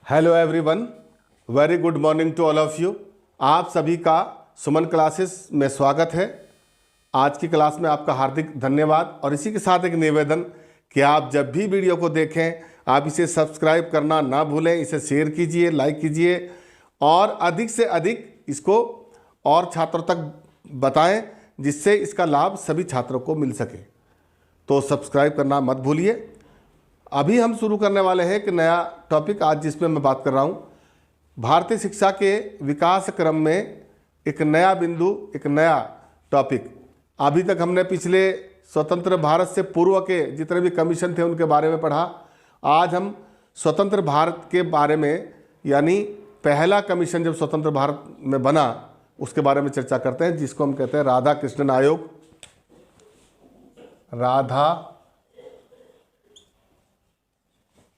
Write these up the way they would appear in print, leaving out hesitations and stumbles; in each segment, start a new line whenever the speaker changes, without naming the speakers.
Hello everyone, very good morning to all of you. आप सभी का सुमन क्लासेस में स्वागत है। आज की क्लास में आपका हार्दिक धन्यवाद और इसी के साथ एक निवेदन कि आप जब भी वीडियो को देखें आप इसे सब्सक्राइब करना ना भूलें, इसे शेयर कीजिए, लाइक कीजिए और अधिक से अधिक इसको और छात्रों तक बताएं जिससे इसका लाभ सभी छात्रों को मिल सके। तो सब्सक्राइब करना मत भूलिए। अभी हम शुरू करने वाले हैं एक नया टॉपिक आज जिसमें मैं बात कर रहा हूँ। भारतीय शिक्षा के विकास क्रम में एक नया बिंदु, एक नया टॉपिक। अभी तक हमने पिछले स्वतंत्र भारत से पूर्व के जितने भी कमीशन थे उनके बारे में पढ़ा। आज हम स्वतंत्र भारत के बारे में, यानी पहला कमीशन जब स्वतंत्र भारत में बना उसके बारे में चर्चा करते हैं, जिसको हम कहते हैं राधा कृष्णन आयोग। राधा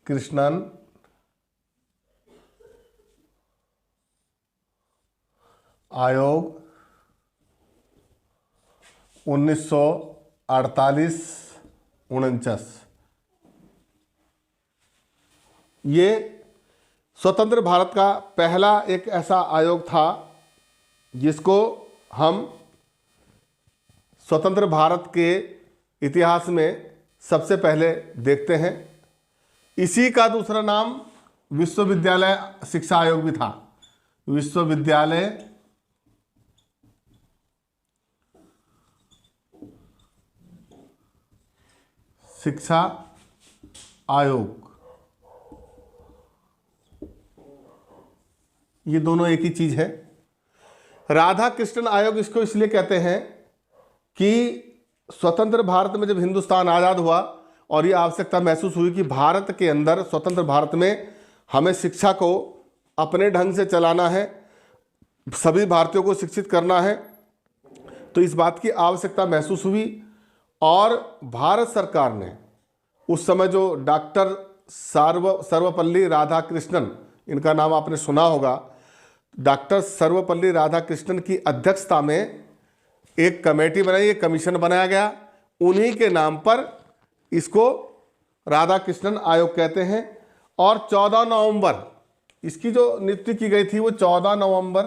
कृष्णन आयोग 1948-49। ये स्वतंत्र भारत का पहला एक ऐसा आयोग था जिसको हम स्वतंत्र भारत के इतिहास में सबसे पहले देखते हैं। इसी का दूसरा नाम विश्वविद्यालय शिक्षा आयोग भी था। विश्वविद्यालय शिक्षा आयोग, ये दोनों एक ही चीज है। राधा कृष्णन आयोग इसको इसलिए कहते हैं कि स्वतंत्र भारत में जब हिंदुस्तान आज़ाद हुआ और ये आवश्यकता महसूस हुई कि भारत के अंदर, स्वतंत्र भारत में हमें शिक्षा को अपने ढंग से चलाना है, सभी भारतीयों को शिक्षित करना है, तो इस बात की आवश्यकता महसूस हुई और भारत सरकार ने उस समय जो डॉक्टर सर्वपल्ली राधाकृष्णन, इनका नाम आपने सुना होगा, डॉक्टर सर्वपल्ली राधाकृष्णन की अध्यक्षता में एक कमेटी बनाई, एक कमीशन बनाया गया। उन्हीं के नाम पर इसको राधा कृष्णन आयोग कहते हैं। और 14 नवंबर इसकी जो नियुक्ति की गई थी वो 14 नवंबर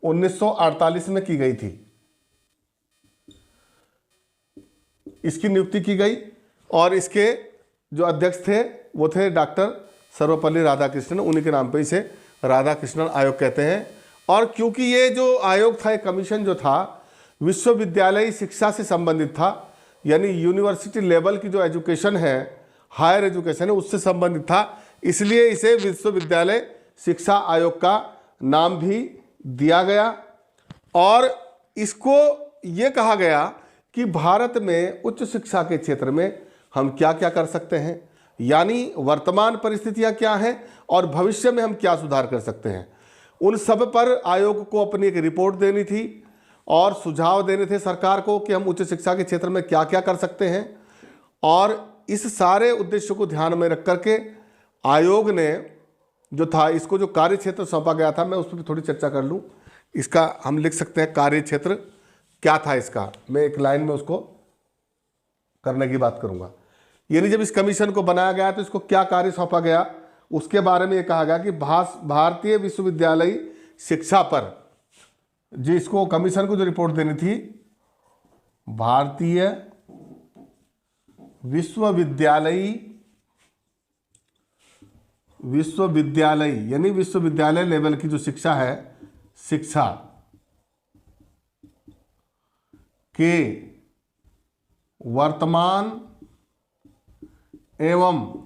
1948 में की गई थी। इसकी नियुक्ति की गई और इसके जो अध्यक्ष थे वो थे डॉक्टर सर्वपल्ली राधाकृष्णन। उन्हीं के नाम पे इसे राधा कृष्णन आयोग कहते हैं। और क्योंकि ये जो आयोग था, ये कमीशन जो था, विश्वविद्यालयी शिक्षा से संबंधित था, यानी यूनिवर्सिटी लेवल की जो एजुकेशन है, हायर एजुकेशन है, उससे संबंधित था, इसलिए इसे विश्वविद्यालय शिक्षा आयोग का नाम भी दिया गया। और इसको ये कहा गया कि भारत में उच्च शिक्षा के क्षेत्र में हम क्या क्या कर सकते हैं, यानी वर्तमान परिस्थितियां क्या हैं और भविष्य में हम क्या सुधार कर सकते हैं। उन सब पर आयोग को अपनी एक रिपोर्ट देनी थी और सुझाव देने थे सरकार को कि हम उच्च शिक्षा के क्षेत्र में क्या क्या कर सकते हैं। और इस सारे उद्देश्यों को ध्यान में रख करके आयोग ने जो था, इसको जो कार्य क्षेत्र सौंपा गया था, मैं उस पर थोड़ी चर्चा कर लूँ। इसका हम लिख सकते हैं कार्य क्षेत्र क्या था इसका, मैं एक लाइन में उसको करने की बात करूँगा। यानी जब इस कमीशन को बनाया गया तो इसको क्या कार्य सौंपा गया, उसके बारे में ये कहा गया कि भारतीय विश्वविद्यालयी शिक्षा पर जिसको कमीशन को जो रिपोर्ट देनी थी, भारतीय विश्वविद्यालयी यानी विश्वविद्यालय लेवल की जो शिक्षा है, शिक्षा के वर्तमान एवं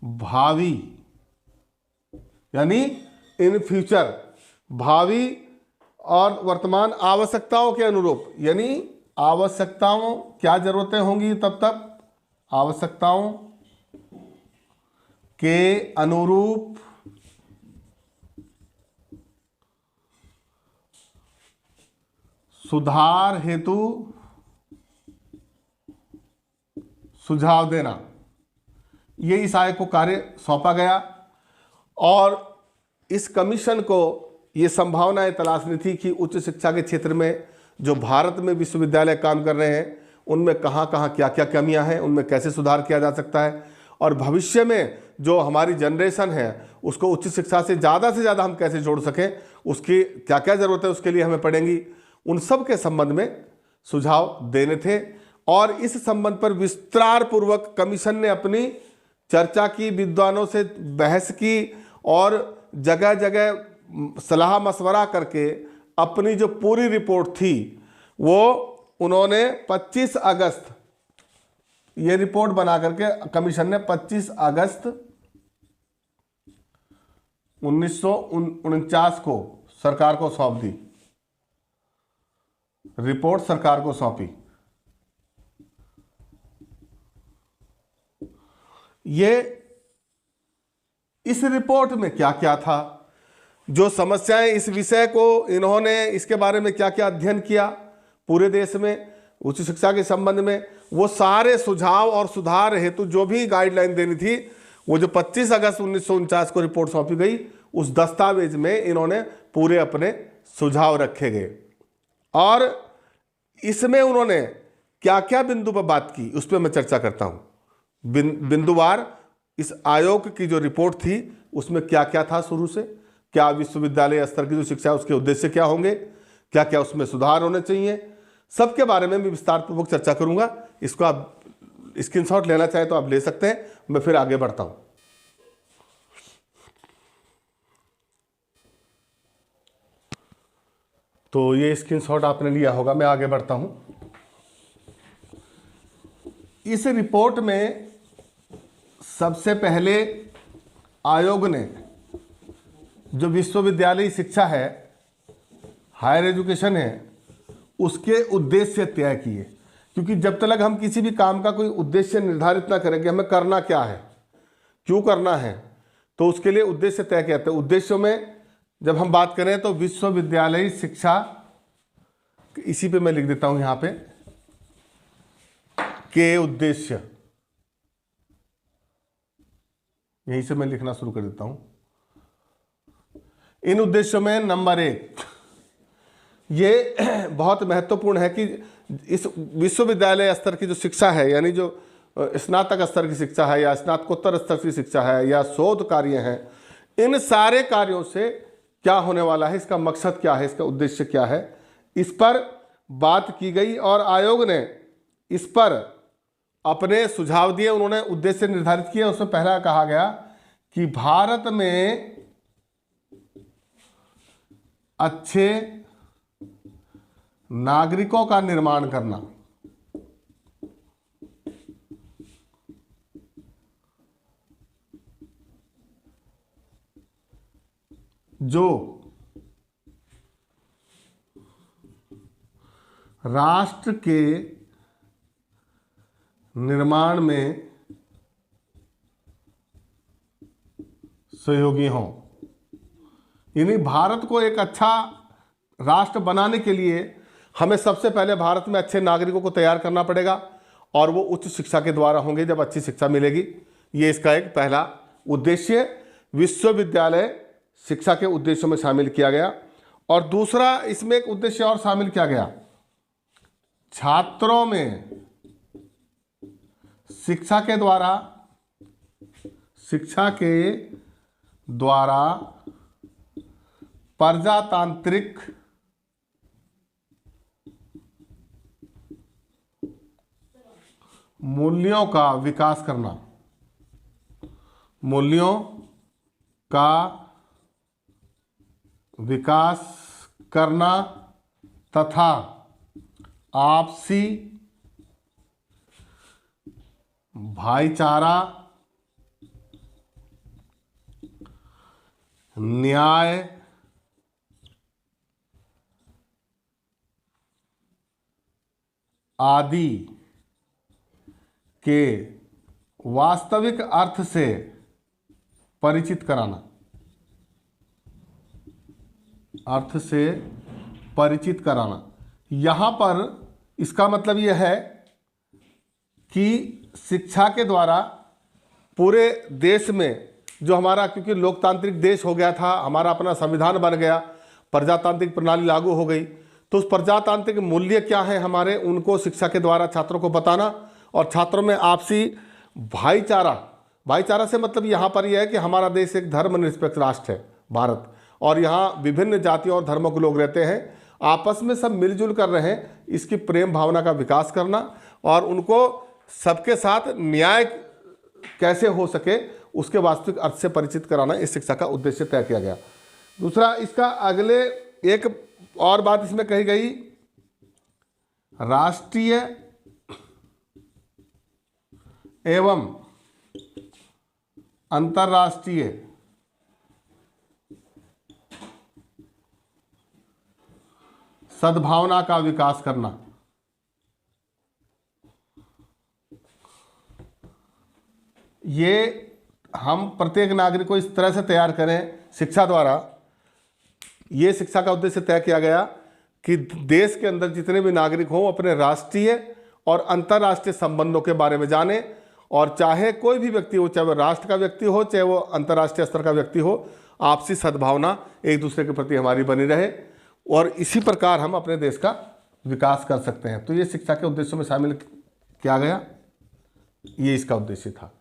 भावी, यानी इन फ्यूचर, भावी और वर्तमान आवश्यकताओं के अनुरूप, यानी आवश्यकताओं क्या जरूरतें होंगी तब तक, आवश्यकताओं के अनुरूप सुधार हेतु सुझाव देना, ये इस आयोग को कार्य सौंपा गया। और इस कमीशन को ये संभावनाएं तलाशनी थी कि उच्च शिक्षा के क्षेत्र में जो भारत में विश्वविद्यालय काम कर रहे हैं उनमें कहाँ कहाँ क्या क्या कमियां हैं, उनमें कैसे सुधार किया जा सकता है और भविष्य में जो हमारी जनरेशन है उसको उच्च शिक्षा से ज़्यादा हम कैसे जोड़ सकें, उसकी क्या क्या ज़रूरत है उसके लिए हमें पड़ेंगी, उन सब के संबंध में सुझाव देने थे। और इस संबंध पर विस्तार पूर्वक कमीशन ने अपनी चर्चा की, विद्वानों से बहस की और जगह जगह सलाह मशवरा करके अपनी जो पूरी रिपोर्ट थी वो उन्होंने 25 अगस्त, ये रिपोर्ट बना करके कमीशन ने 25 अगस्त 1949 को सरकार को सौंप दी, रिपोर्ट सरकार को सौंपी। ये इस रिपोर्ट में क्या क्या था, जो समस्याएं, इस विषय को इन्होंने इसके बारे में क्या क्या अध्ययन किया पूरे देश में उच्च शिक्षा के संबंध में, वो सारे सुझाव और सुधार हेतु जो भी गाइडलाइन देनी थी, वो जो 25 अगस्त 1949 को रिपोर्ट सौंपी गई, उस दस्तावेज में इन्होंने पूरे अपने सुझाव रखे गए। और इसमें उन्होंने क्या क्या बिंदु पर बात की उस पर मैं चर्चा करता हूँ। बिंदुवार इस आयोग की जो रिपोर्ट थी उसमें क्या क्या था शुरू से, क्या विश्वविद्यालय स्तर की जो शिक्षा है उसके उद्देश्य क्या होंगे, क्या क्या उसमें सुधार होने चाहिए, सबके बारे में भी विस्तार पूर्वक चर्चा करूंगा। इसको आप स्क्रीनशॉट लेना चाहे तो आप ले सकते हैं, मैं फिर आगे बढ़ता हूं। तो ये स्क्रीनशॉट आपने लिया होगा, मैं आगे बढ़ता हूं। इस रिपोर्ट में सबसे पहले आयोग ने जो विश्वविद्यालयी शिक्षा है, हायर एजुकेशन है, उसके उद्देश्य तय किए। क्योंकि जब तक हम किसी भी काम का कोई उद्देश्य निर्धारित ना करें कि हमें करना क्या है, क्यों करना है, तो उसके लिए उद्देश्य तय किया जाता है। उद्देश्यों में जब हम बात करें तो विश्वविद्यालयी शिक्षा, इसी पे मैं लिख देता हूं यहां पे, के उद्देश्य, यहीं से मैं लिखना शुरू कर देता हूं। इन उद्देश्यों में नंबर 1, ये बहुत महत्वपूर्ण है कि इस विश्वविद्यालय स्तर की जो शिक्षा है, यानी जो स्नातक स्तर की शिक्षा है या स्नातकोत्तर स्तर की शिक्षा है या शोध कार्य हैं, इन सारे कार्यों से क्या होने वाला है, इसका मकसद क्या है, इसका उद्देश्य क्या है, इस पर बात की गई। और आयोग ने इस पर अपने सुझाव दिए, उन्होंने उद्देश्य निर्धारित किए। उसमें पहला कहा गया कि भारत में अच्छे नागरिकों का निर्माण करना, जो राष्ट्र के निर्माण में सहयोगी हों। यानी भारत को एक अच्छा राष्ट्र बनाने के लिए हमें सबसे पहले भारत में अच्छे नागरिकों को तैयार करना पड़ेगा, और वो उच्च शिक्षा के द्वारा होंगे। जब अच्छी शिक्षा मिलेगी, ये इसका एक पहला उद्देश्य विश्वविद्यालय शिक्षा के उद्देश्यों में शामिल किया गया। और दूसरा इसमें एक उद्देश्य और शामिल किया गया, छात्रों में शिक्षा के द्वारा प्रजातांत्रिक मूल्यों का विकास करना, मूल्यों का विकास करना तथा आपसी भाईचारा, न्याय, आदि के वास्तविक अर्थ से परिचित कराना, अर्थ से परिचित कराना। यहाँ पर इसका मतलब यह है कि शिक्षा के द्वारा पूरे देश में जो हमारा, क्योंकि लोकतांत्रिक देश हो गया था, हमारा अपना संविधान बन गया, प्रजातांत्रिक प्रणाली लागू हो गई, तो उस प्रजातांत्रिक मूल्य क्या है हमारे, उनको शिक्षा के द्वारा छात्रों को बताना और छात्रों में आपसी भाईचारा भाईचारा से मतलब यहाँ पर यह है कि हमारा देश एक धर्मनिरपेक्ष राष्ट्र है भारत, और यहाँ विभिन्न जातियों और धर्मों के लोग रहते हैं, आपस में सब मिलजुल कर रहे हैं, इसकी प्रेम भावना का विकास करना और उनको सबके साथ न्याय कैसे हो सके उसके वास्तविक अर्थ से परिचित कराना इस शिक्षा का उद्देश्य तय किया गया। दूसरा, इसका अगले एक और बात इसमें कही गई, राष्ट्रीय एवं अंतर्राष्ट्रीय सद्भावना का विकास करना। ये हम प्रत्येक नागरिक को इस तरह से तैयार करें शिक्षा द्वारा, ये शिक्षा का उद्देश्य तय किया गया कि देश के अंदर जितने भी नागरिक हों अपने राष्ट्रीय और अंतर्राष्ट्रीय संबंधों के बारे में जाने, और चाहे कोई भी व्यक्ति हो, चाहे वो राष्ट्र का व्यक्ति हो चाहे वो अंतर्राष्ट्रीय स्तर का व्यक्ति हो, आपसी सद्भावना एक दूसरे के प्रति हमारी बनी रहे, और इसी प्रकार हम अपने देश का विकास कर सकते हैं। तो ये शिक्षा के उद्देश्यों में शामिल किया गया, ये इसका उद्देश्य था।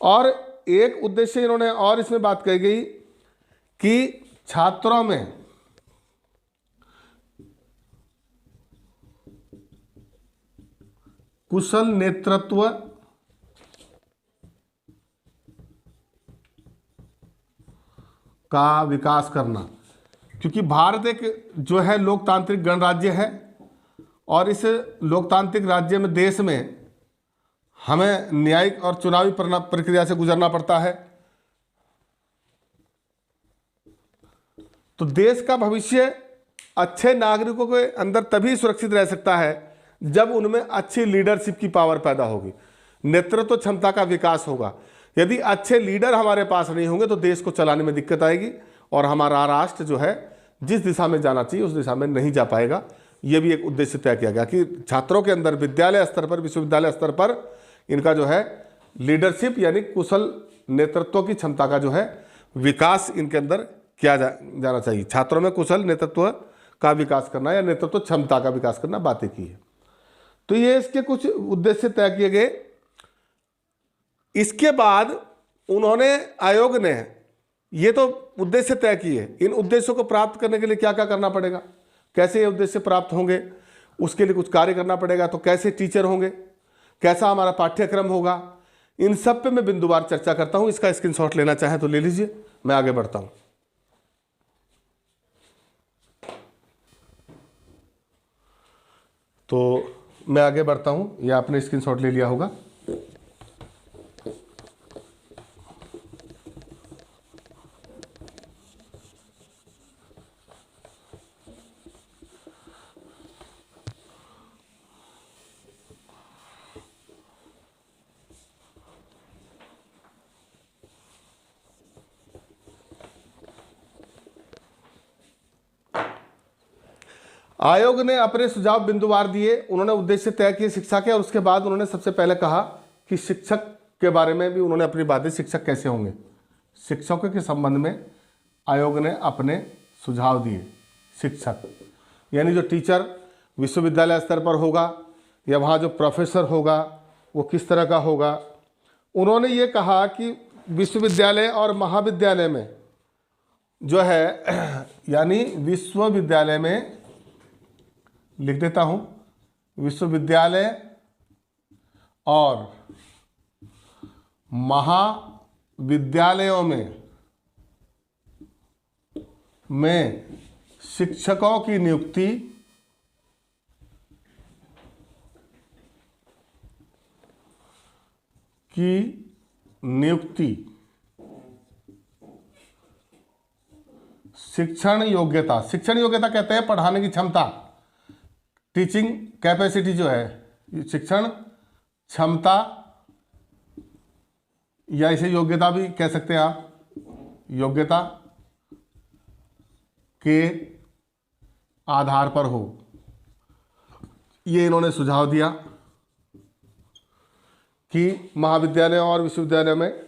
और एक उद्देश्य इन्होंने और इसमें बात कही गई कि छात्रों में कुशल नेतृत्व का विकास करना, क्योंकि भारत एक जो है लोकतांत्रिक गणराज्य है, और इस लोकतांत्रिक राज्य में देश में हमें न्यायिक और चुनावी प्रक्रिया से गुजरना पड़ता है। तो देश का भविष्य अच्छे नागरिकों के अंदर तभी सुरक्षित रह सकता है जब उनमें अच्छी लीडरशिप की पावर पैदा होगी, नेतृत्व क्षमता का विकास होगा। यदि अच्छे लीडर हमारे पास नहीं होंगे तो देश को चलाने में दिक्कत आएगी, और हमारा राष्ट्र जो है जिस दिशा में जाना चाहिए उस दिशा में नहीं जा पाएगा। ये भी एक उद्देश्य तय किया गया कि छात्रों के अंदर विद्यालय स्तर पर, विश्वविद्यालय स्तर पर इनका जो है लीडरशिप यानी कुशल नेतृत्व की क्षमता का जो है विकास इनके अंदर किया जाना चाहिए। छात्रों में कुशल नेतृत्व का विकास करना या नेतृत्व क्षमता का विकास करना बातें की है। तो ये इसके कुछ उद्देश्य तय किए गए। इसके बाद उन्होंने, आयोग ने ये तो उद्देश्य तय किए, इन उद्देश्यों को प्राप्त करने के लिए क्या क्या करना पड़ेगा, कैसे ये उद्देश्य प्राप्त होंगे, उसके लिए कुछ कार्य करना पड़ेगा। तो कैसे टीचर होंगे, कैसा हमारा पाठ्यक्रम होगा, इन सब पे मैं बिंदुवार चर्चा करता हूं। इसका स्क्रीनशॉट लेना चाहें तो ले लीजिए, मैं आगे बढ़ता हूं। तो मैं आगे बढ़ता हूं, ये आपने स्क्रीनशॉट ले लिया होगा। आयोग ने अपने सुझाव बिंदुवार दिए, उन्होंने उद्देश्य तय किए शिक्षा के, और उसके बाद उन्होंने सबसे पहले कहा कि शिक्षक के बारे में भी उन्होंने अपनी बातें, शिक्षक कैसे होंगे, शिक्षकों के संबंध में आयोग ने अपने सुझाव दिए। शिक्षक यानी जो टीचर विश्वविद्यालय स्तर पर होगा या वहाँ जो प्रोफेसर होगा वो किस तरह का होगा। उन्होंने ये कहा कि विश्वविद्यालय और महाविद्यालय में जो है यानी विश्वविद्यालय में, लिख देता हूं, विश्वविद्यालय और महाविद्यालयों में शिक्षकों की नियुक्ति शिक्षण योग्यता कहते हैं पढ़ाने की क्षमता, टीचिंग कैपेसिटी जो है, शिक्षण क्षमता या इसे योग्यता भी कह सकते हैं आप, योग्यता के आधार पर हो। ये इन्होंने सुझाव दिया कि महाविद्यालयों और विश्वविद्यालयों में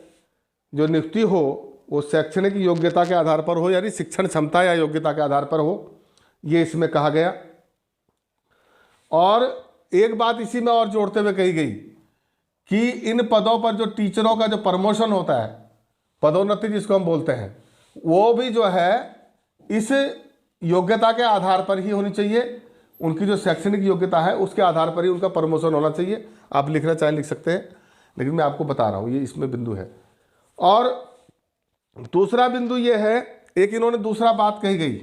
जो नियुक्ति हो वो शैक्षणिक योग्यता के आधार पर हो, यानी शिक्षण क्षमता या योग्यता के आधार पर हो, ये इसमें कहा गया। और एक बात इसी में और जोड़ते हुए कही गई कि इन पदों पर जो टीचरों का जो प्रमोशन होता है, पदोन्नति जिसको हम बोलते हैं, वो भी जो है इस योग्यता के आधार पर ही होनी चाहिए। उनकी जो शैक्षणिक योग्यता है उसके आधार पर ही उनका प्रमोशन होना चाहिए। आप लिखना चाहें लिख सकते हैं, लेकिन मैं आपको बता रहा हूँ ये इसमें बिंदु है। और दूसरा बिंदु ये है, एक इन्होंने दूसरा बात कही गई,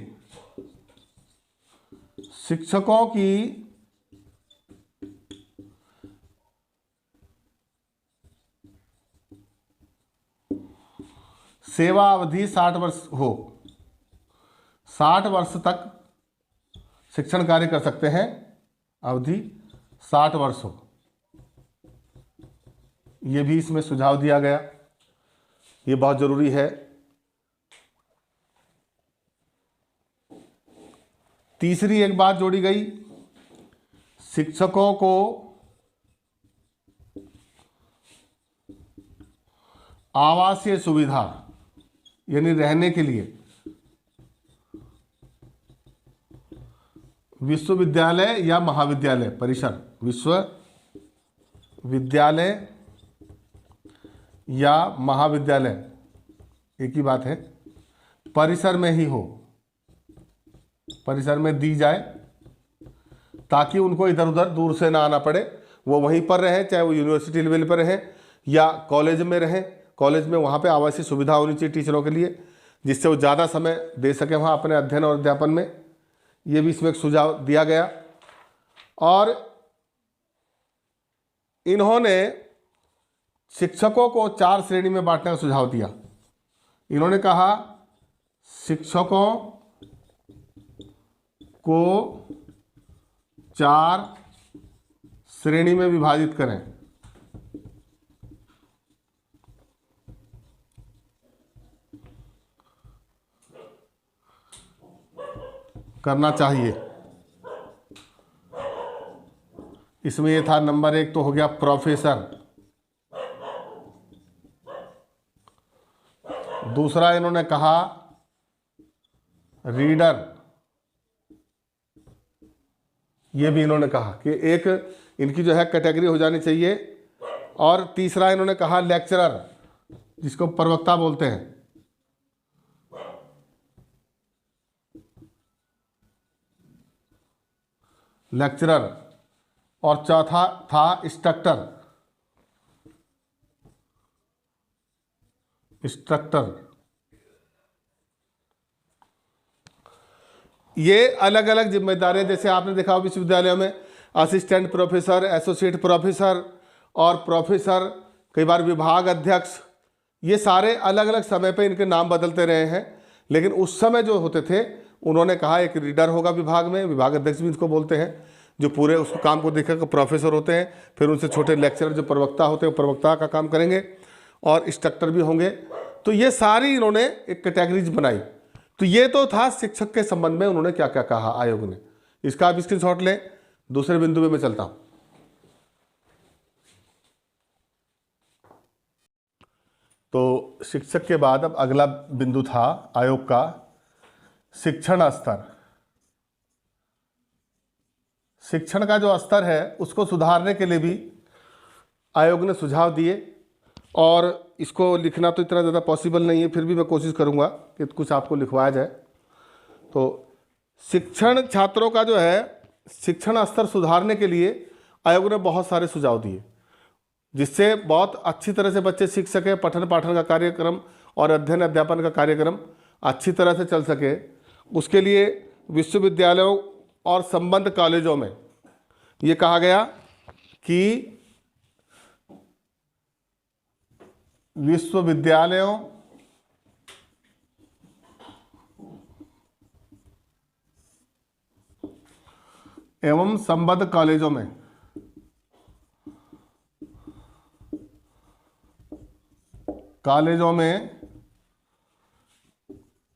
शिक्षकों की सेवा अवधि 60 वर्ष हो, 60 वर्ष तक शिक्षण कार्य कर सकते हैं, अवधि 60 वर्ष हो, ये भी इसमें सुझाव दिया गया। ये बहुत जरूरी है। तीसरी एक बात जोड़ी गई, शिक्षकों को आवासीय सुविधा यानी रहने के लिए विश्वविद्यालय या महाविद्यालय परिसर, विश्वविद्यालय या महाविद्यालय एक ही बात है, परिसर में ही हो, परिसर में दी जाए, ताकि उनको इधर उधर दूर से ना आना पड़े। वो वहीं पर रहें, चाहे वो यूनिवर्सिटी लेवल पर रहें या कॉलेज में रहें, कॉलेज में वहाँ पे आवासीय सुविधा होनी चाहिए टीचरों के लिए, जिससे वो ज़्यादा समय दे सकें वहाँ अपने अध्ययन और अध्यापन में। ये भी इसमें एक सुझाव दिया गया। और इन्होंने शिक्षकों को 4 श्रेणी में बांटने का सुझाव दिया। इन्होंने कहा शिक्षकों को 4 श्रेणी में विभाजित करें। करना चाहिए। इसमें ये था, नंबर 1 तो हो गया प्रोफेसर, दूसरा इन्होंने कहा रीडर, ये भी इन्होंने कहा कि एक इनकी जो है कैटेगरी हो जानी चाहिए। और तीसरा इन्होंने कहा लेक्चरर, जिसको प्रवक्ता बोलते हैं, लेक्चरर। और चौथा था इंस्ट्रक्टर, ये अलग अलग जिम्मेदारियां, जैसे आपने देखा विश्वविद्यालयों में असिस्टेंट प्रोफेसर, एसोसिएट प्रोफेसर और प्रोफेसर, कई बार विभाग अध्यक्ष, ये सारे अलग अलग समय पे इनके नाम बदलते रहे हैं। लेकिन उस समय जो होते थे, उन्होंने कहा एक रीडर होगा विभाग में, विभाग अध्यक्ष भी इसको बोलते हैं, जो पूरे उस काम को देखेगा, प्रोफेसर होते हैं। फिर उनसे छोटे लेक्चरर जो प्रवक्ता होते हैं, प्रवक्ता का काम करेंगे, और इंस्ट्रक्टर भी होंगे। तो ये सारी इन्होंने एक कैटेगरीज बनाई। तो ये तो था शिक्षक के संबंध में उन्होंने क्या क्या कहा आयोग ने। इसका आप स्क्रीनशॉट लें। दूसरे बिंदु में मैं चलता हूं। तो शिक्षक के बाद अब अगला बिंदु था आयोग का शिक्षण स्तर। शिक्षण का जो स्तर है उसको सुधारने के लिए भी आयोग ने सुझाव दिए, और इसको लिखना तो इतना ज़्यादा पॉसिबल नहीं है, फिर भी मैं कोशिश करूँगा कि कुछ आपको लिखवाया जाए। तो शिक्षण छात्रों का जो है शिक्षण स्तर सुधारने के लिए आयोग ने बहुत सारे सुझाव दिए, जिससे बहुत अच्छी तरह से बच्चे सीख सके, पठन पाठन का कार्यक्रम और अध्ययन अध्यापन का कार्यक्रम अच्छी तरह से चल सके। उसके लिए विश्वविद्यालयों और संबद्ध कॉलेजों में ये कहा गया कि विश्वविद्यालयों एवं संबद्ध कॉलेजों में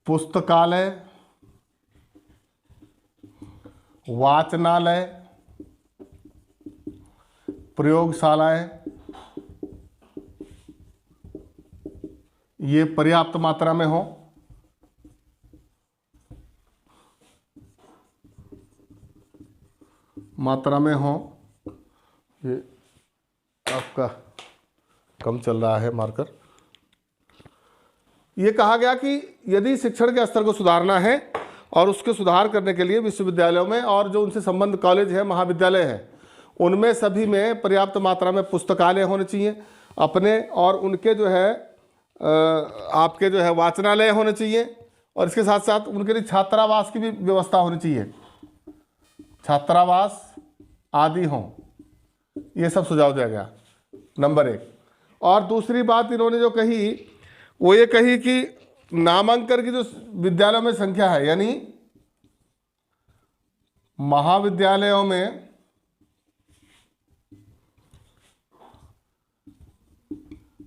पुस्तकालय, वाचनालय, प्रयोगशालाएं ये पर्याप्त मात्रा में हो। ये आपका कम चल रहा है मार्कर। ये कहा गया कि यदि शिक्षण के स्तर को सुधारना है और उसके सुधार करने के लिए विश्वविद्यालयों में और जो उनसे संबंध कॉलेज है, महाविद्यालय हैं, उनमें सभी में पर्याप्त मात्रा में पुस्तकालय होने चाहिए अपने, और उनके जो है आपके जो है वाचनालय होने चाहिए, और इसके साथ साथ उनके लिए छात्रावास की भी व्यवस्था होनी चाहिए, छात्रावास आदि हों। ये सब सुझाव दिया गया, नंबर 1। और दूसरी बात इन्होंने जो कही वो ये कही कि नामांकन की जो विद्यालयों में संख्या है, यानी महाविद्यालयों में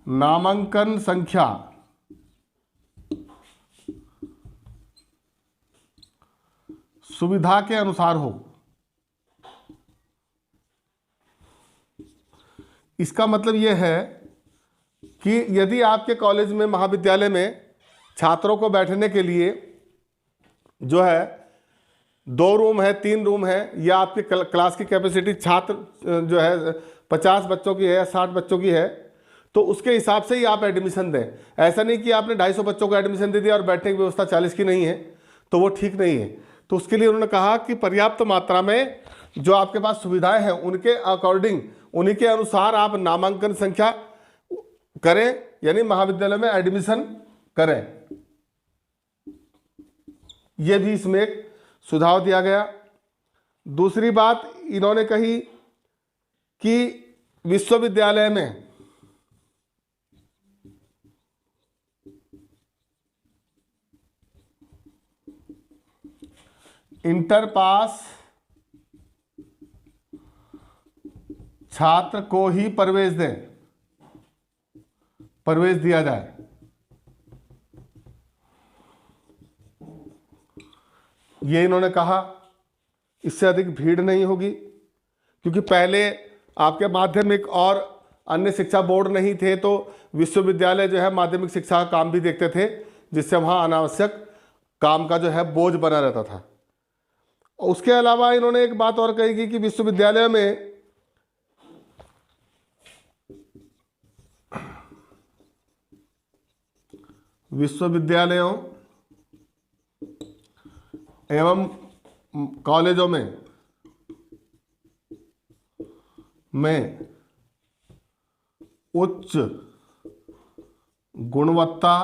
नामांकन संख्या सुविधा के अनुसार हो। इसका मतलब यह है कि यदि आपके कॉलेज में, महाविद्यालय में छात्रों को बैठने के लिए जो है 2 रूम है, 3 रूम है, या आपके क्लास की कैपेसिटी छात्र जो है 50 बच्चों की है या 60 बच्चों की है, तो उसके हिसाब से ही आप एडमिशन दें। ऐसा नहीं कि आपने 250 बच्चों को एडमिशन दे दिया और बैठने की व्यवस्था 40 की नहीं है, तो वो ठीक नहीं है। तो उसके लिए उन्होंने कहा कि पर्याप्त मात्रा में जो आपके पास सुविधाएं हैं उनके अकॉर्डिंग, उन्हीं के अनुसार आप नामांकन संख्या करें, यानी महाविद्यालय में एडमिशन करें। यह भी इसमें एक सुझाव दिया गया। दूसरी बात इन्होंने कही कि विश्वविद्यालय में इंटर पास छात्र को ही प्रवेश दें, प्रवेश दिया जाए। ये इन्होंने कहा, इससे अधिक भीड़ नहीं होगी, क्योंकि पहले आपके माध्यमिक और अन्य शिक्षा बोर्ड नहीं थे, तो विश्वविद्यालय जो है माध्यमिक शिक्षा का काम भी देखते थे, जिससे वहाँ अनावश्यक काम का जो है बोझ बना रहता था। उसके अलावा इन्होंने एक बात और कही कि विश्वविद्यालय में विश्वविद्यालयों एवं कॉलेजों में उच्च गुणवत्ता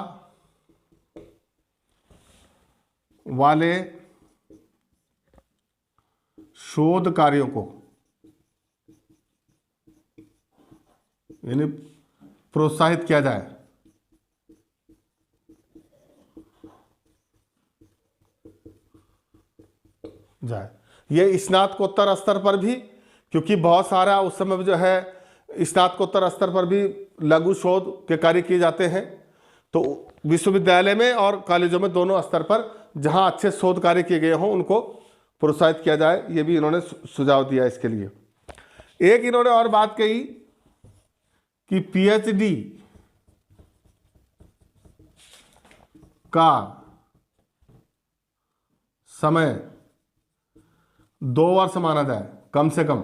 वाले शोध कार्यों को, यानी प्रोत्साहित किया जाए। ये स्नातकोत्तर स्तर पर भी, क्योंकि बहुत सारा उस समय जो है स्नातकोत्तर स्तर पर भी लघु शोध के कार्य किए जाते हैं, तो विश्वविद्यालय में और कॉलेजों में दोनों स्तर पर जहां अच्छे शोध कार्य किए गए हों उनको प्रोत्साहित किया जाए। ये भी इन्होंने सुझाव दिया इसके लिए। एक इन्होंने और बात कही कि पीएचडी का समय 2 वर्ष माना जाए कम से कम।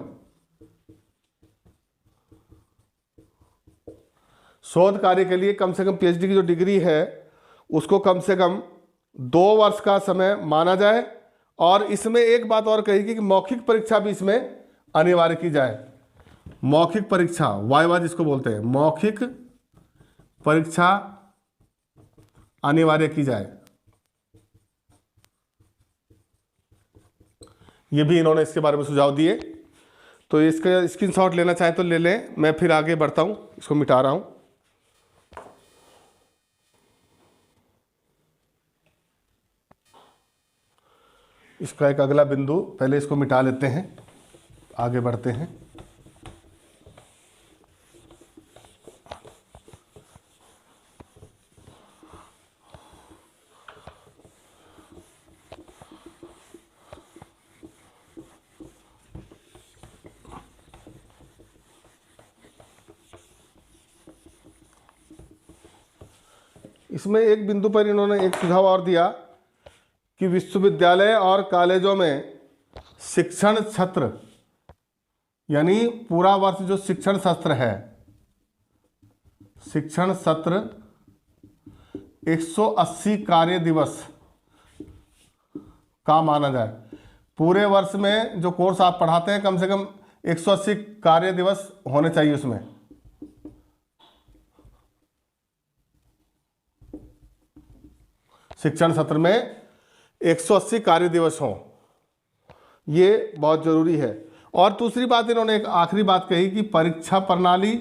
शोध कार्य के लिए कम से कम पीएचडी की जो डिग्री है उसको कम से कम 2 वर्ष का समय माना जाए। और इसमें एक बात और कही कि मौखिक परीक्षा भी इसमें अनिवार्य की जाए। मौखिक परीक्षा, वाइवा जिसको बोलते हैं, मौखिक परीक्षा अनिवार्य की जाए। ये भी इन्होंने इसके बारे में सुझाव दिए। तो इसका स्क्रीनशॉट लेना चाहें तो ले लें, मैं फिर आगे बढ़ता हूं, इसको मिटा रहा हूं। इसका एक अगला बिंदु, पहले इसको मिटा लेते हैं, आगे बढ़ते हैं। इसमें एक बिंदु पर इन्होंने एक सुझाव और दिया कि विश्वविद्यालय और कॉलेजों में शिक्षण सत्र, यानी पूरा वर्ष जो शिक्षण सत्र है शिक्षण सत्र 180 कार्य दिवस का माना जाए। पूरे वर्ष में जो कोर्स आप पढ़ाते हैं कम से कम 180 कार्य दिवस होने चाहिए उसमें। शिक्षण सत्र में 180 कार्य दिवस हों, ये बहुत जरूरी है। और दूसरी बात इन्होंने एक आखिरी बात कही कि परीक्षा प्रणाली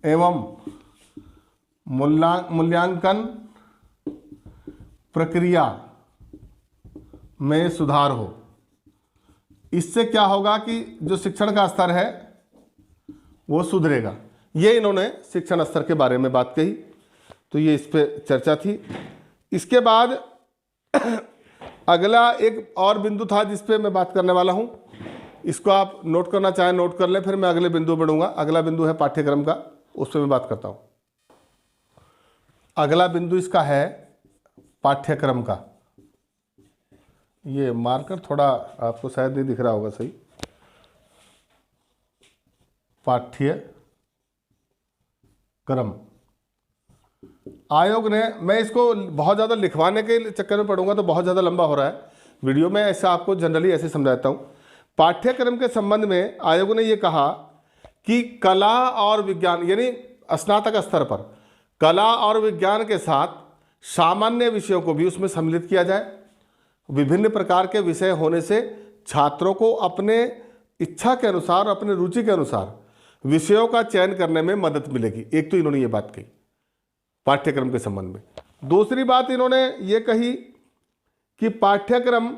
एवं मूल्यांकन प्रक्रिया में सुधार हो। इससे क्या होगा कि जो शिक्षण का स्तर है वो सुधरेगा। ये इन्होंने शिक्षण स्तर के बारे में बात कही, तो ये इस पे चर्चा थी। इसके बाद अगला एक और बिंदु था जिस पे मैं बात करने वाला हूँ, इसको आप नोट करना चाहें नोट कर लें, फिर मैं अगले बिंदु बढ़ूंगा। अगला बिंदु है पाठ्यक्रम का, उस पर मैं बात करता हूँ। अगला बिंदु इसका है पाठ्यक्रम का। ये मार्कर थोड़ा आपको शायद नहीं दिख रहा होगा सही। पाठ्यक्रम आयोग ने, मैं इसको बहुत ज़्यादा लिखवाने के चक्कर में पढ़ूंगा तो बहुत ज़्यादा लंबा हो रहा है वीडियो में, ऐसा आपको जनरली ऐसे समझाता हूँ। पाठ्यक्रम के संबंध में आयोग ने ये कहा कि कला और विज्ञान यानी स्नातक स्तर पर कला और विज्ञान के साथ सामान्य विषयों को भी उसमें सम्मिलित किया जाए। विभिन्न प्रकार के विषय होने से छात्रों को अपने इच्छा के अनुसार, अपने रुचि के अनुसार विषयों का चयन करने में मदद मिलेगी। एक तो इन्होंने ये बात कही पाठ्यक्रम के संबंध में। दूसरी बात इन्होंने ये कही कि पाठ्यक्रम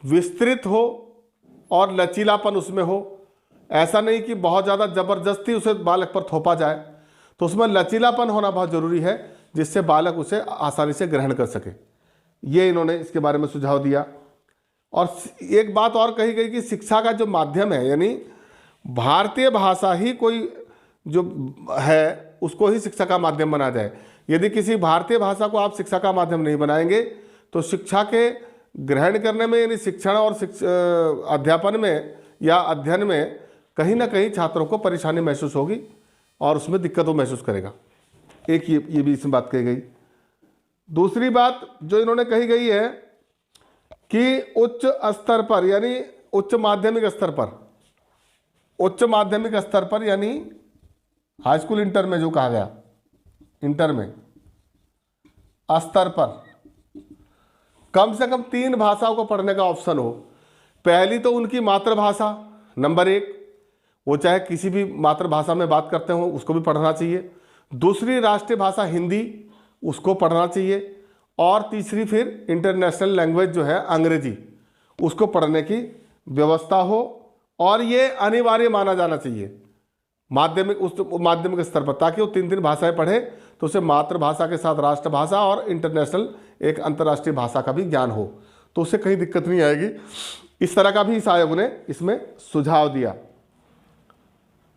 विस्तृत हो और लचीलापन उसमें हो। ऐसा नहीं कि बहुत ज़्यादा ज़बरदस्ती उसे बालक पर थोपा जाए, तो उसमें लचीलापन होना बहुत ज़रूरी है जिससे बालक उसे आसानी से ग्रहण कर सके। ये इन्होंने इसके बारे में सुझाव दिया। और एक बात और कही गई कि शिक्षा का जो माध्यम है यानी भारतीय भाषा ही कोई जो है उसको ही शिक्षा का माध्यम बना जाए। यदि किसी भारतीय भाषा को आप शिक्षा का माध्यम नहीं बनाएंगे तो शिक्षा के ग्रहण करने में यानी शिक्षण और अध्यापन में या अध्ययन में कहीं ना कहीं छात्रों को परेशानी महसूस होगी और उसमें दिक्कतों महसूस करेगा। एक ये भी इसमें बात कही गई। दूसरी बात जो इन्होंने कही गई है कि उच्च स्तर पर यानी उच्च माध्यमिक स्तर पर यानी हाई स्कूल इंटर में जो कहा गया, इंटर में स्तर पर कम से कम 3 भाषाओं को पढ़ने का ऑप्शन हो। पहली तो उनकी मातृभाषा नंबर 1, वो चाहे किसी भी मातृभाषा में बात करते हो उसको भी पढ़ना चाहिए। दूसरी राष्ट्रीय भाषा हिंदी, उसको पढ़ना चाहिए। और तीसरी फिर इंटरनेशनल लैंग्वेज जो है अंग्रेजी, उसको पढ़ने की व्यवस्था हो। और ये अनिवार्य माना जाना चाहिए माध्यमिक स्तर पर, ताकि वो 3 भाषाएं पढ़े तो उसे मातृभाषा के साथ राष्ट्रभाषा और इंटरनेशनल एक अंतर्राष्ट्रीय भाषा का भी ज्ञान हो, तो उससे कहीं दिक्कत नहीं आएगी। इस तरह का भी इस आयोग ने इसमें सुझाव दिया।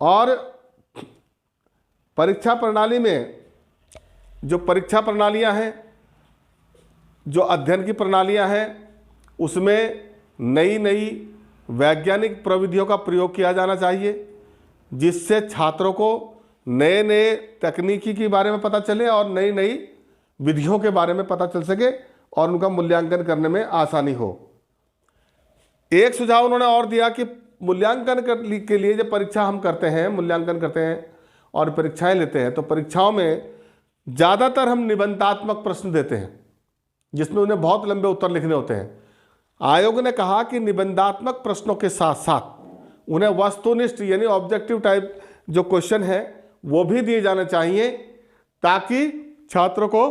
और परीक्षा प्रणाली में जो परीक्षा प्रणालियां हैं, जो अध्ययन की प्रणालियां हैं, उसमें नई नई वैज्ञानिक प्रविधियों का प्रयोग किया जाना चाहिए, जिससे छात्रों को नए नए तकनीकी के बारे में पता चले और नई नई विधियों के बारे में पता चल सके और उनका मूल्यांकन करने में आसानी हो। एक सुझाव उन्होंने और दिया कि मूल्यांकन के लिए जब परीक्षा हम करते हैं, मूल्यांकन करते हैं और परीक्षाएं लेते हैं, तो परीक्षाओं में ज़्यादातर हम निबंधात्मक प्रश्न देते हैं जिसमें उन्हें बहुत लंबे उत्तर लिखने होते हैं। आयोग ने कहा कि निबंधात्मक प्रश्नों के साथ साथ उन्हें वस्तुनिष्ठ यानी ऑब्जेक्टिव टाइप जो क्वेश्चन है वो भी दिए जाने चाहिए, ताकि छात्रों को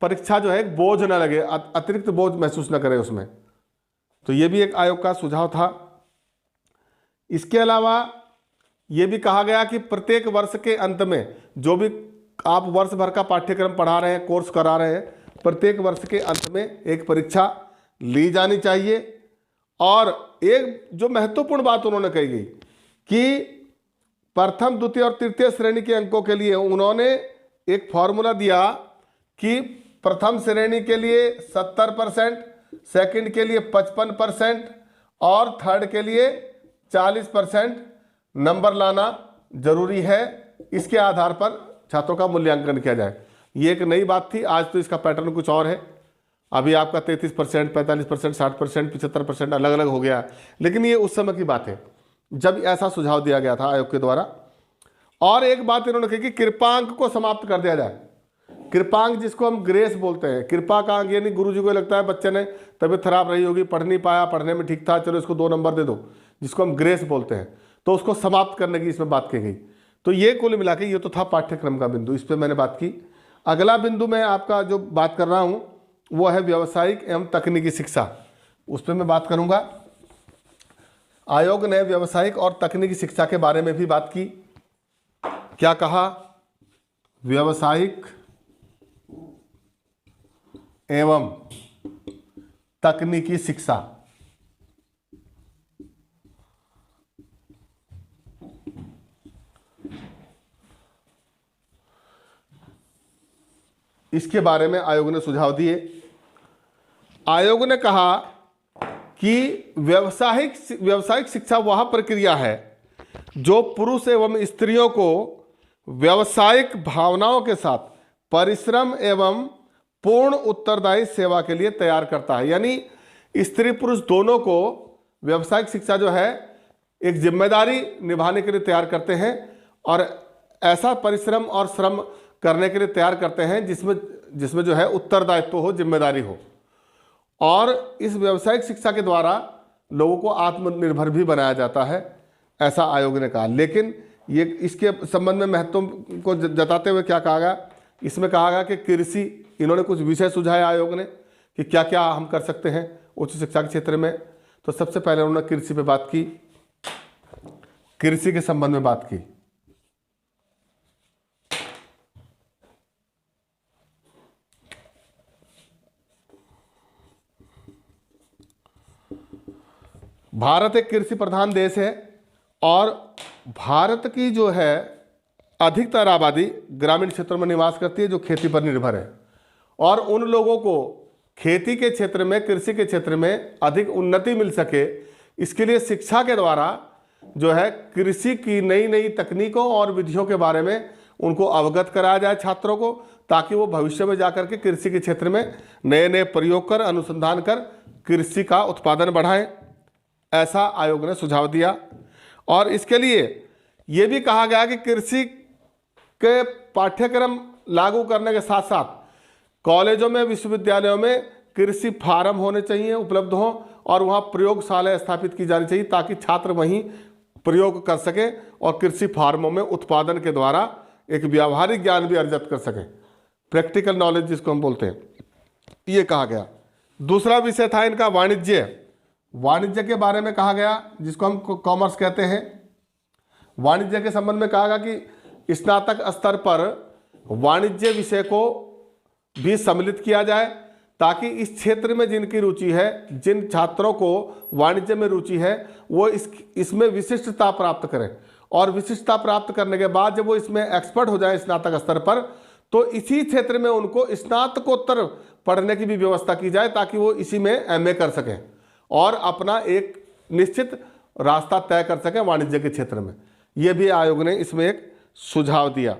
परीक्षा जो है एक बोझ न लगे, अतिरिक्त बोझ महसूस न करे उसमें। तो ये भी एक आयोग का सुझाव था। इसके अलावा ये भी कहा गया कि प्रत्येक वर्ष के अंत में जो भी आप वर्ष भर का पाठ्यक्रम पढ़ा रहे हैं, कोर्स करा रहे हैं, प्रत्येक वर्ष के अंत में एक परीक्षा ली जानी चाहिए। और एक जो महत्वपूर्ण बात उन्होंने कही गई कि प्रथम, द्वितीय और तृतीय श्रेणी के अंकों के लिए उन्होंने एक फॉर्मूला दिया कि प्रथम श्रेणी के लिए 70%, सेकंड के लिए 55% और थर्ड के लिए 40% नंबर लाना जरूरी है, इसके आधार पर छात्रों का मूल्यांकन किया जाए। ये एक नई बात थी, आज तो इसका पैटर्न कुछ और है। अभी आपका 33%, 45%, 60%, 75% अलग अलग हो गया, लेकिन ये उस समय की बात है जब ऐसा सुझाव दिया गया था आयोग के द्वारा। और एक बात इन्होंने कही कि कृपांक को समाप्त कर दिया जाए। कृपांक जिसको हम ग्रेस बोलते हैं, कृपा का अंक यानी गुरुजी को लगता है बच्चे ने तबीयत खराब रही होगी, पढ़ नहीं पाया, पढ़ने में ठीक था, चलो इसको 2 नंबर दे दो, जिसको हम ग्रेस बोलते हैं, तो उसको समाप्त करने की इसमें बात की गई। तो ये कुल मिला के ये तो था पाठ्यक्रम का बिंदु, इस पर मैंने बात की। अगला बिंदु मैं आपका जो बात कर रहा हूँ वो है व्यावसायिक एवं तकनीकी शिक्षा, उस पर मैं बात करूँगा। आयोग ने व्यावसायिक और तकनीकी शिक्षा के बारे में भी बात की। क्या कहा? व्यावसायिक एवं तकनीकी शिक्षा। इसके बारे में आयोग ने सुझाव दिए। आयोग ने कहा कि व्यावसायिक शिक्षा वह प्रक्रिया है जो पुरुष एवं स्त्रियों को व्यावसायिक भावनाओं के साथ परिश्रम एवं पूर्ण उत्तरदायी सेवा के लिए तैयार करता है। यानी स्त्री पुरुष दोनों को व्यावसायिक शिक्षा जो है एक जिम्मेदारी निभाने के लिए तैयार करते हैं और ऐसा परिश्रम और श्रम करने के लिए तैयार करते हैं जिसमें जो है उत्तरदायित्व हो, जिम्मेदारी हो। और इस व्यावसायिक शिक्षा के द्वारा लोगों को आत्मनिर्भर भी बनाया जाता है, ऐसा आयोग ने कहा। लेकिन ये इसके संबंध में महत्व को जताते हुए क्या कहा गया? इसमें कहा गया कि कृषि, इन्होंने कुछ विषय सुझाए आयोग ने कि क्या क्या हम कर सकते हैं उच्च शिक्षा के क्षेत्र में। तो सबसे पहले उन्होंने कृषि पे बात की, कृषि के संबंध में बात की। भारत एक कृषि प्रधान देश है और भारत की जो है अधिकतर आबादी ग्रामीण क्षेत्रों में निवास करती है जो खेती पर निर्भर है। और उन लोगों को खेती के क्षेत्र में, कृषि के क्षेत्र में अधिक उन्नति मिल सके, इसके लिए शिक्षा के द्वारा जो है कृषि की नई नई तकनीकों और विधियों के बारे में उनको अवगत कराया जाए छात्रों को, ताकि वो भविष्य में जाकर के कृषि के क्षेत्र में नए नए प्रयोग कर, अनुसंधान कर कृषि का उत्पादन बढ़ाएं, ऐसा आयोग ने सुझाव दिया। और इसके लिए ये भी कहा गया कि कृषि के पाठ्यक्रम लागू करने के साथ साथ कॉलेजों में, विश्वविद्यालयों में कृषि फार्म होने चाहिए, उपलब्ध हों, और वहाँ प्रयोगशालाएं स्थापित की जानी चाहिए ताकि छात्र वहीं प्रयोग कर सकें और कृषि फार्मों में उत्पादन के द्वारा एक व्यावहारिक ज्ञान भी अर्जित कर सकें, प्रैक्टिकल नॉलेज जिसको हम बोलते हैं, ये कहा गया। दूसरा विषय था इनका वाणिज्य। वाणिज्य के बारे में कहा गया, जिसको हम कॉमर्स कहते हैं। वाणिज्य के संबंध में कहा गया कि स्नातक स्तर पर वाणिज्य विषय को भी सम्मिलित किया जाए, ताकि इस क्षेत्र में जिनकी रुचि है, जिन छात्रों को वाणिज्य में रुचि है, वो इसमें विशिष्टता प्राप्त करें। और विशिष्टता प्राप्त करने के बाद जब वो इसमें एक्सपर्ट हो जाए स्नातक स्तर पर, तो इसी क्षेत्र में उनको स्नातकोत्तर पढ़ने की भी व्यवस्था की जाए, ताकि वो इसी में एमए कर सकें और अपना एक निश्चित रास्ता तय कर सकें वाणिज्य के क्षेत्र में। यह भी आयोग ने इसमें एक सुझाव दिया।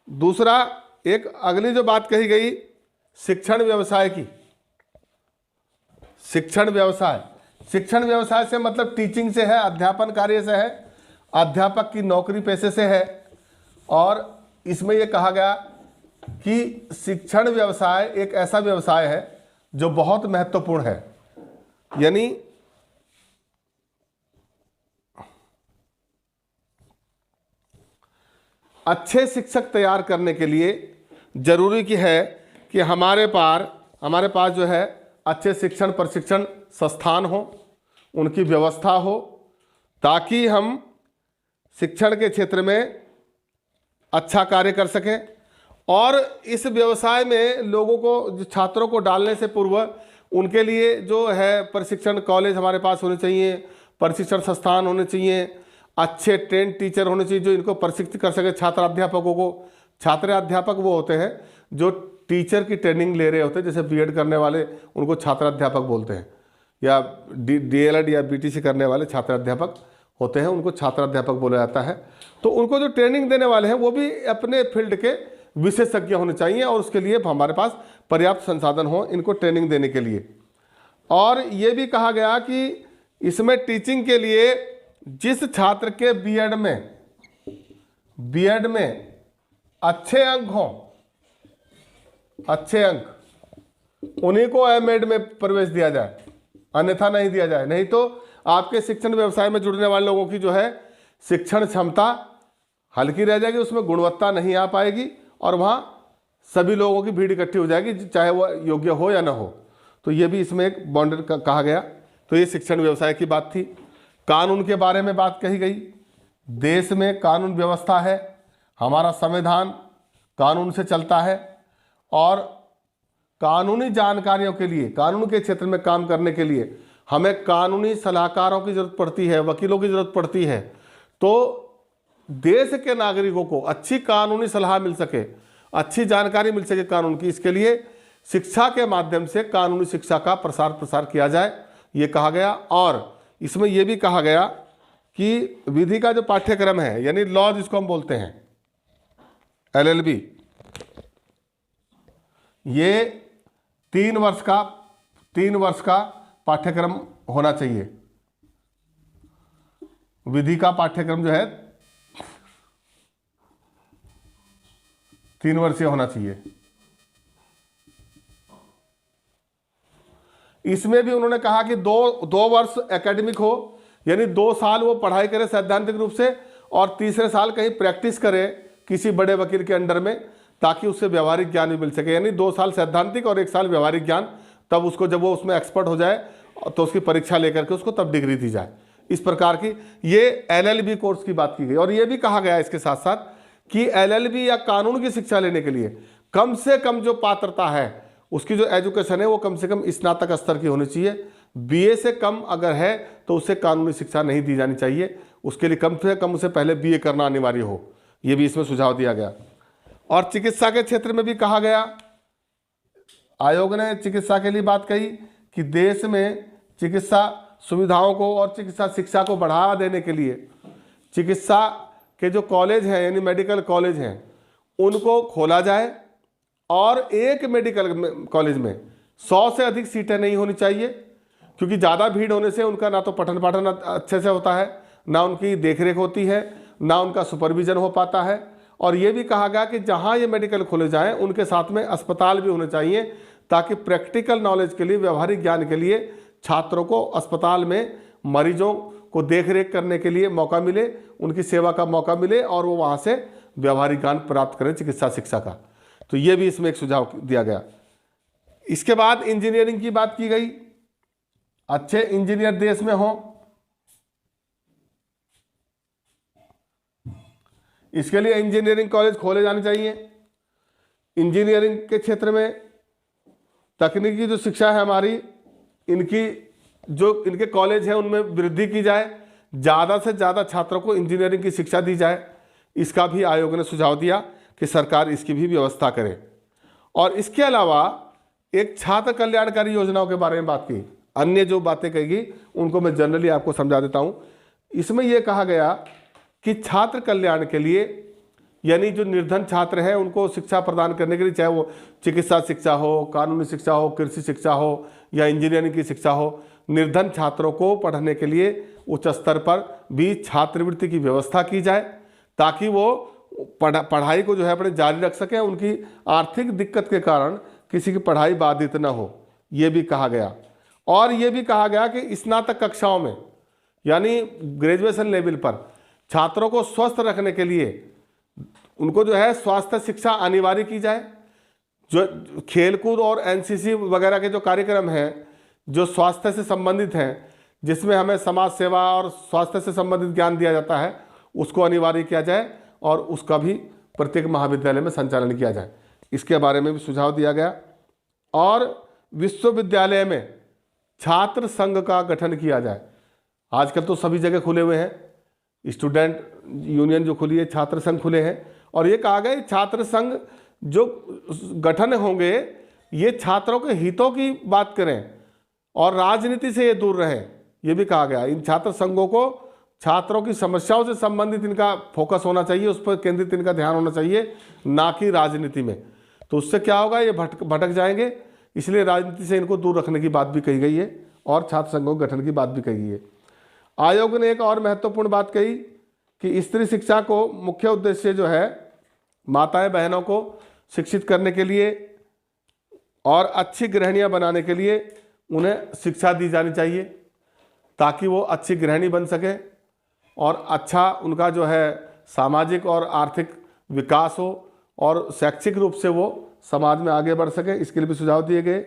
दूसरा, एक अगली जो बात कही गई शिक्षण व्यवसाय की। शिक्षण व्यवसाय से मतलब टीचिंग से है, अध्यापन कार्य से है, अध्यापक की नौकरी पेशे से है। और इसमें यह कहा गया कि शिक्षण व्यवसाय एक ऐसा व्यवसाय है जो बहुत महत्वपूर्ण है। यानी अच्छे शिक्षक तैयार करने के लिए जरूरी की है कि हमारे पास जो है अच्छे शिक्षण प्रशिक्षण संस्थान हो, उनकी व्यवस्था हो, ताकि हम शिक्षण के क्षेत्र में अच्छा कार्य कर सकें। और इस व्यवसाय में लोगों को, छात्रों को डालने से पूर्व उनके लिए जो है प्रशिक्षण कॉलेज हमारे पास होने चाहिए, प्रशिक्षण संस्थान होने चाहिए, अच्छे ट्रेंड टीचर होने चाहिए जो इनको प्रशिक्षित कर सके छात्राध्यापकों को। छात्राध्यापक वो होते हैं जो टीचर की ट्रेनिंग ले रहे होते हैं, जैसे बीएड करने वाले उनको छात्राध्यापक बोलते हैं, या डीएलएड या बीटीसी करने वाले छात्राध्यापक, होते हैं उनको छात्राध्यापक बोला जाता है। तो उनको जो ट्रेनिंग देने वाले हैं वो भी अपने फील्ड के विशेषज्ञ होने चाहिए और उसके लिए हमारे पास पर्याप्त संसाधन हो इनको ट्रेनिंग देने के लिए। और ये भी कहा गया कि इसमें टीचिंग के लिए जिस छात्र के बीएड में अच्छे अंक हों, अच्छे अंक, उन्हीं को एमएड में प्रवेश दिया जाए, अन्यथा नहीं दिया जाए। नहीं तो आपके शिक्षण व्यवसाय में जुड़ने वाले लोगों की जो है शिक्षण क्षमता हल्की रह जाएगी, उसमें गुणवत्ता नहीं आ पाएगी और वहाँ सभी लोगों की भीड़ इकट्ठी हो जाएगी, चाहे वह योग्य हो या ना हो। तो ये भी इसमें एक बाउंड्री कहा गया। तो ये शिक्षण व्यवसाय की बात थी। कानून के बारे में बात कही गई। देश में कानून व्यवस्था है, हमारा संविधान कानून से चलता है और कानूनी जानकारियों के लिए, कानून के क्षेत्र में काम करने के लिए हमें कानूनी सलाहकारों की ज़रूरत पड़ती है, वकीलों की ज़रूरत पड़ती है। तो देश के नागरिकों को अच्छी कानूनी सलाह मिल सके, अच्छी जानकारी मिल सके कानून की, इसके लिए शिक्षा के माध्यम से कानूनी शिक्षा का प्रसार किया जाए, ये कहा गया। और इसमें यह भी कहा गया कि विधि का जो पाठ्यक्रम है, यानी लॉ जिसको हम बोलते हैं LLB, ये 3 वर्ष का पाठ्यक्रम होना चाहिए। विधि का पाठ्यक्रम जो है 3 वर्षीय होना चाहिए। इसमें भी उन्होंने कहा कि दो वर्ष एकेडमिक हो, यानी 2 साल वो पढ़ाई करे सैद्धांतिक रूप से और तीसरे साल कहीं प्रैक्टिस करे किसी बड़े वकील के अंडर में, ताकि उससे व्यवहारिक ज्ञान भी मिल सके। यानी 2 साल सैद्धांतिक और 1 साल व्यवहारिक ज्ञान, तब उसको जब वो उसमें एक्सपर्ट हो जाए तो उसकी परीक्षा लेकर के उसको तब डिग्री दी जाए। इस प्रकार की ये LLB कोर्स की बात की गई। और ये भी कहा गया इसके साथ साथ कि LLB या कानून की शिक्षा लेने के लिए कम से कम जो पात्रता है, उसकी जो एजुकेशन है वो कम से कम स्नातक स्तर की होनी चाहिए। BA से कम अगर है तो उसे कानूनी शिक्षा नहीं दी जानी चाहिए, उसके लिए कम से कम उसे पहले BA करना अनिवार्य हो। ये भी इसमें सुझाव दिया गया। और चिकित्सा के क्षेत्र में भी कहा गया, आयोग ने चिकित्सा के लिए बात कही कि देश में चिकित्सा सुविधाओं को और चिकित्सा शिक्षा को बढ़ावा देने के लिए चिकित्सा के जो कॉलेज हैं, यानी मेडिकल कॉलेज हैं, उनको खोला जाए और एक मेडिकल कॉलेज में 100 से अधिक सीटें नहीं होनी चाहिए, क्योंकि ज़्यादा भीड़ होने से उनका ना तो पठन पाठन अच्छे से होता है, ना उनकी देखरेख होती है, ना उनका सुपरविजन हो पाता है। और ये भी कहा गया कि जहाँ ये मेडिकल खोले जाएं उनके साथ में अस्पताल भी होने चाहिए, ताकि प्रैक्टिकल नॉलेज के लिए, व्यवहारिक ज्ञान के लिए छात्रों को अस्पताल में मरीजों को देखरेख करने के लिए मौका मिले, उनकी सेवा का मौका मिले और वो वहाँ से व्यवहारिक ज्ञान प्राप्त करें चिकित्सा शिक्षा का। तो ये भी इसमें एक सुझाव दिया गया। इसके बाद इंजीनियरिंग की बात की गई। अच्छे इंजीनियर देश में हों, इसके लिए इंजीनियरिंग कॉलेज खोले जाने चाहिए। इंजीनियरिंग के क्षेत्र में तकनीकी जो शिक्षा है हमारी, इनके कॉलेज हैं उनमें वृद्धि की जाए, ज़्यादा से ज़्यादा छात्रों को इंजीनियरिंग की शिक्षा दी जाए। इसका भी आयोग ने सुझाव दिया कि सरकार इसकी भी व्यवस्था करे। और इसके अलावा एक छात्र कल्याणकारी योजनाओं के बारे में बात की। अन्य जो बातें कही उनको मैं जनरली आपको समझा देता हूँ। इसमें यह कहा गया कि छात्र कल्याण के लिए, यानी जो निर्धन छात्र हैं उनको शिक्षा प्रदान करने के लिए, चाहे वो चिकित्सा शिक्षा हो, कानूनी शिक्षा हो, कृषि शिक्षा हो या इंजीनियरिंग की शिक्षा हो, निर्धन छात्रों को पढ़ने के लिए उच्च स्तर पर भी छात्रवृत्ति की व्यवस्था की जाए, ताकि वो पढ़ाई को जो है अपने जारी रख सकें, उनकी आर्थिक दिक्कत के कारण किसी की पढ़ाई बाधित न हो। ये भी कहा गया। और ये भी कहा गया कि स्नातक कक्षाओं में, यानी ग्रेजुएशन लेवल पर छात्रों को स्वस्थ रखने के लिए उनको जो है स्वास्थ्य शिक्षा अनिवार्य की जाए। जो खेलकूद और NCC वगैरह के जो कार्यक्रम हैं जो स्वास्थ्य से संबंधित हैं, जिसमें हमें समाज सेवा और स्वास्थ्य से संबंधित ज्ञान दिया जाता है, उसको अनिवार्य किया जाए और उसका भी प्रत्येक महाविद्यालय में संचालन किया जाए। इसके बारे में भी सुझाव दिया गया। और विश्वविद्यालय में छात्र संघ का गठन किया जाए। आजकल तो सभी जगह खुले हुए हैं, स्टूडेंट यूनियन जो खुली है, छात्र संघ खुले हैं। और ये कहा गया छात्र संघ जो गठन होंगे ये छात्रों के हितों की बात करें और राजनीति से ये दूर रहें। ये भी कहा गया इन छात्र संघों को छात्रों की समस्याओं से संबंधित इनका फोकस होना चाहिए, उस पर केंद्रित इनका ध्यान होना चाहिए, ना कि राजनीति में। तो उससे क्या होगा, ये भटक जाएंगे। इसलिए राजनीति से इनको दूर रखने की बात भी कही गई है और छात्र संघों के गठन की बात भी कही गई है। आयोग ने एक और महत्वपूर्ण बात कही कि स्त्री शिक्षा को मुख्य उद्देश्य जो है माताएं बहनों को शिक्षित करने के लिए और अच्छी गृहिणियां बनाने के लिए उन्हें शिक्षा दी जानी चाहिए, ताकि वो अच्छी गृहिणी बन सके और अच्छा उनका जो है सामाजिक और आर्थिक विकास हो और शैक्षिक रूप से वो समाज में आगे बढ़ सके। इसके लिए भी सुझाव दिए गए।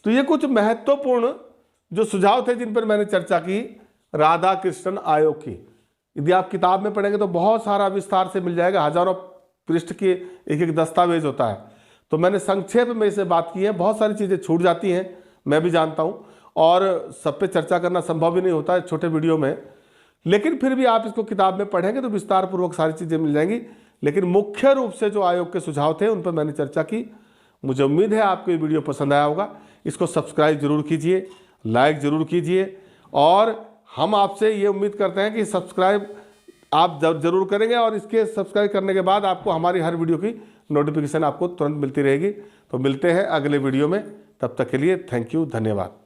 तो ये कुछ महत्वपूर्ण जो सुझाव थे जिन पर मैंने चर्चा की राधा कृष्णन आयोग की। यदि आप किताब में पढ़ेंगे तो बहुत सारा विस्तार से मिल जाएगा, हजारों पृष्ठ की एक एक दस्तावेज होता है। तो मैंने संक्षेप में इसे बात की है, बहुत सारी चीज़ें छूट जाती हैं, मैं भी जानता हूँ, और सब पे चर्चा करना संभव भी नहीं होता है छोटे वीडियो में, लेकिन फिर भी आप इसको किताब में पढ़ेंगे तो विस्तार पूर्वक सारी चीज़ें मिल जाएंगी। लेकिन मुख्य रूप से जो आयोग के सुझाव थे उन पर मैंने चर्चा की। मुझे उम्मीद है आपको ये वीडियो पसंद आया होगा। इसको सब्सक्राइब जरूर कीजिए, लाइक ज़रूर कीजिए, और हम आपसे ये उम्मीद करते हैं कि सब्सक्राइब आप जरूर करेंगे और इसके सब्सक्राइब करने के बाद आपको हमारी हर वीडियो की नोटिफिकेशन आपको तुरंत मिलती रहेगी। तो मिलते हैं अगले वीडियो में, तब तक के लिए थैंक यू, धन्यवाद।